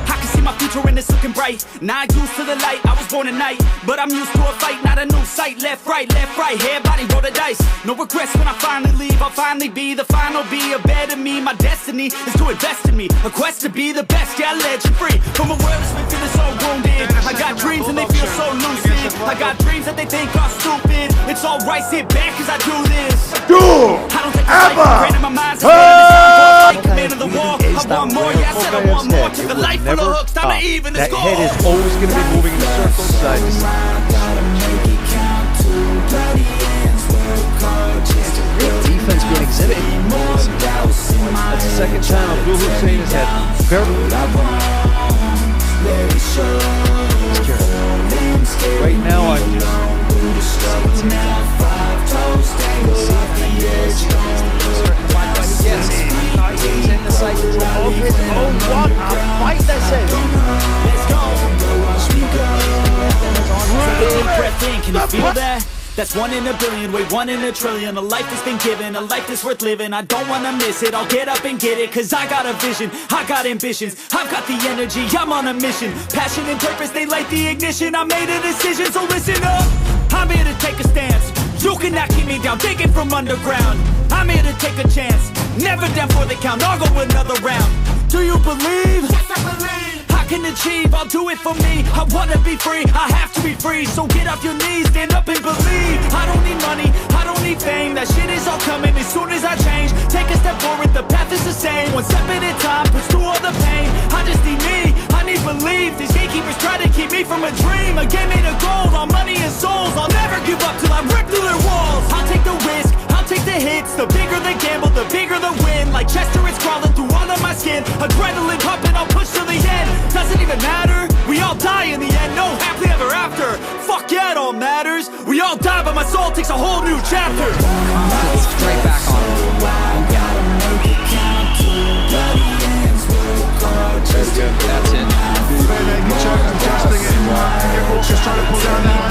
I can see my future and it's looking bright. Not used to the light, I was born at night. But I'm used to a fight, not a new sight. Left, right, everybody roll the dice. No regrets when I finally leave. I'll finally be the final be a better me. My destiny is to invest in me. A quest to be the best, yeah, I let you free. From a world that's been feeling so wounded. I got dreams and they feel so lucid. I got dreams that they think are stupid. It's alright, sit back cause I do this. I don't think I'm right, my mind's like man of the wall. I want more, yeah, I said I want more. Took a life full of hooks, time to even the score. That head is always going to be moving in a circle side to side. It's a real defense being exhibited. That's the second time Abdul Hussein has had very right now I he's in the sight of his own. What a fight this is! Let's go. Big breath in, can you feel that? That's 1 in a billion, wait, 1 in a trillion. A life that's been given, a life that's worth living. I don't wanna miss it, I'll get up and get it. Cause I got a vision, I got ambitions. I've got the energy, I'm on a mission. Passion and purpose, they light the ignition. I made a decision, so listen up. I'm here to take a stance. You cannot keep me down, digging from underground. I'm here to take a chance, never down for the count. I'll go another round. Do you believe? Yes, I believe. I can achieve, I'll do it for me. I wanna be free, I have to be free. So get off your knees, stand up and believe. I don't need money, I don't need fame. That shit is all coming as soon as I change. Take a step forward, the path is the same. 1 step at a time, push through all the pain. I just need me, I need belief. These gatekeepers try to keep me from a dream. A game made of gold, all money and souls. I'll never give up till I rip through their walls. I'll take the risk, I'll take the hits. The bigger the gamble, the bigger the win. Like Chester, it's crawling through all of my skin. Adrenaline pumping, I'll push to the end. Doesn't even matter, we all die in the end. No happily ever after, fuck yeah, it all matters. We all die, but my soul takes a whole new chapter. Straight back on. That's it. Naked choke, adjusting it. Nick Walker's trying to pull down now.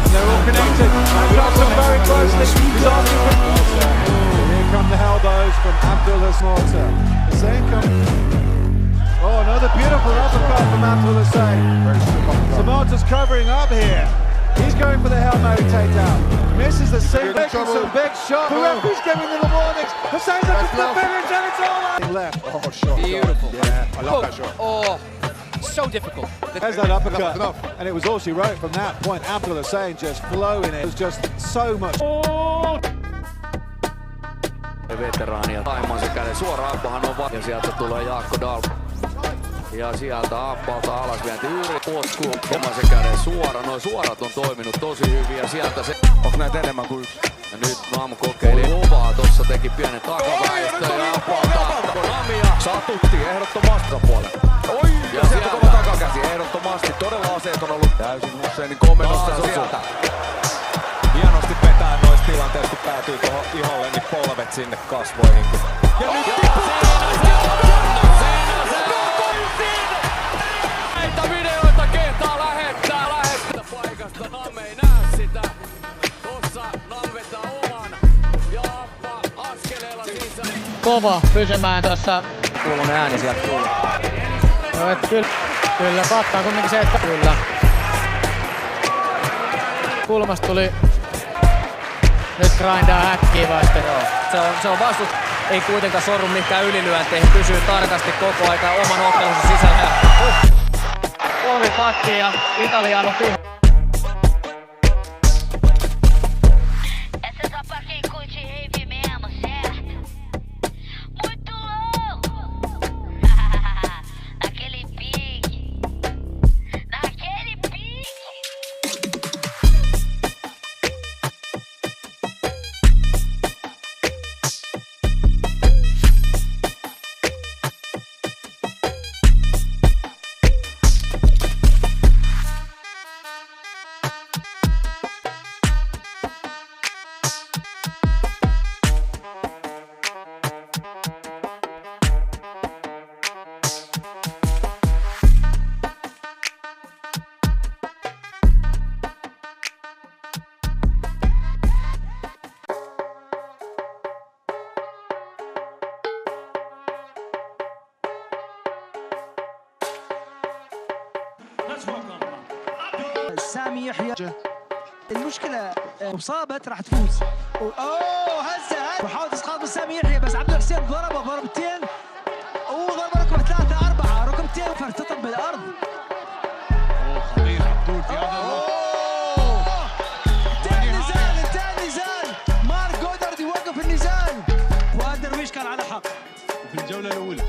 They're all connected. Johnson very closely. Here come the elbows from Abdul Hussein. Hussein coming. Oh, another beautiful uppercut from Abdul Hussein. Samata's covering up here. He's going for the Hail Mary takedown. Misses the same some big shot. The referee's giving them the warnings. Hussein's looking for the finish and it's all out. Left. Oh, shot. Beautiful. Yeah, I love that shot. Oh, so difficult. There's that uppercut. And it was all she wrote from that point. Abdul Hussein just flowing. It was just so much. Veteraania Taimaan se käden suora Aappahan on ja sieltä tulee Jaakko Dahl. Ja sieltä Aappalta alas vienti yuri potkuu omaisen käden suora. Noin suorat on toiminut tosi hyvin ja sieltä se... Onko näitä enemmän kuin yksi? Ja nyt Naamu kokeili kovaa, tossa teki pienen takaväistö ja Aappalta Namia satutti ehdottomasti puolelle. Ja sieltä kova takakäsi ehdottomasti. Todella aseet on ollut täysin Husseinin komennossa ja sieltä. Hienosti vetää noissa tilanteissa, kun päätyy tuohon iholle, niin polvet sinne kasvoihin. Ja nyt näitä videoita kehtaa lähettää paikasta. Namme ei näe sitä. Tossa Namme vetää oman. Ja Aappa askeleella sisään. Kova pysymään tossa. Kuulun ääni sieltä kuuluu. No, kyllä kattaa kumminkin se, että kyllä. Kulmasta tuli nyt grindaa häkkiä vasten. Joo. Se on vastus. Ei kuitenkaan sorru mihinkään ylilyönteihin. Pysyy tarkasti koko ajan oman ottelunsa sisällä. Kolmi pakki ja Italiano piha. سامي يحيى المشكلة مصابت راح تفوز. اوه هزة وحاول اسقاط من سامي يحيى بس عبد الحسين ضربه ضربتين وضربه ركبة 3-4 ركبتين فارتطم بالارض. خطير عبدول في هذا انتهى النزال مارك جودارد يوقف النزال فؤاد درويش كان على حق في الجولة الأولى.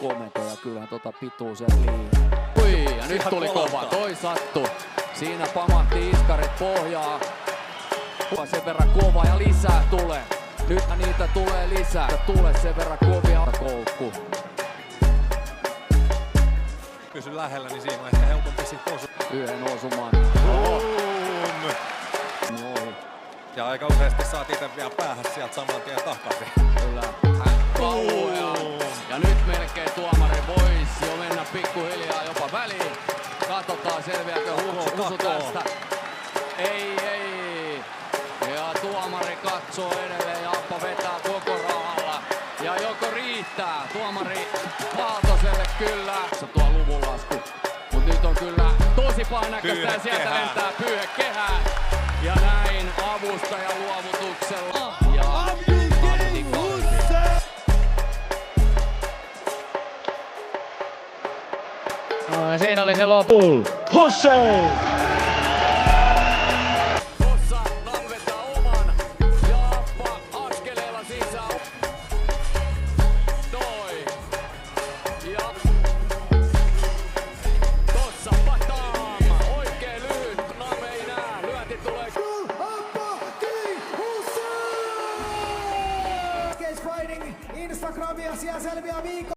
Komentaja kyllähän pituusen liian. Ui, ja nyt tuli kova, toi sattu. Siinä pamahti iskarit pohjaa. Sen verran kova ja lisää tulee. Nyt niitä tulee lisää. Tulee sen verran kovia koukku. Pysy lähellä, niin siinä on ehkä helpompi sit osua. Yhden osumaan. Noin. Ja aika useasti saat itse vielä päähän sieltä saman tien takaisin. Kyllä. Ja nyt melkein tuomari voisi jo mennä pikkuhiljaa jopa väliin. Katsotaan selviääkö Husu tästä. Ei. Ja tuomari katsoo edelleen ja Appa vetää koko rahalla. Ja joko riittää tuomari Aaltoselle kyllä. Se tuo luvunlasku. Mut nyt on kyllä tosi painakasta ja sieltä lentää pyyhekehää. Ja näin avustajan luovutuksella. Ja No, siinä oli se loppu. Hussein! Tossa nalvettaa oman ja Appa askeleella sisään. Toi. Ja tossa Patam. Oikein lyhyt. Name ei nää. Lyönti tulee. Cage Fighting Instagramia, siellä selviää viikko.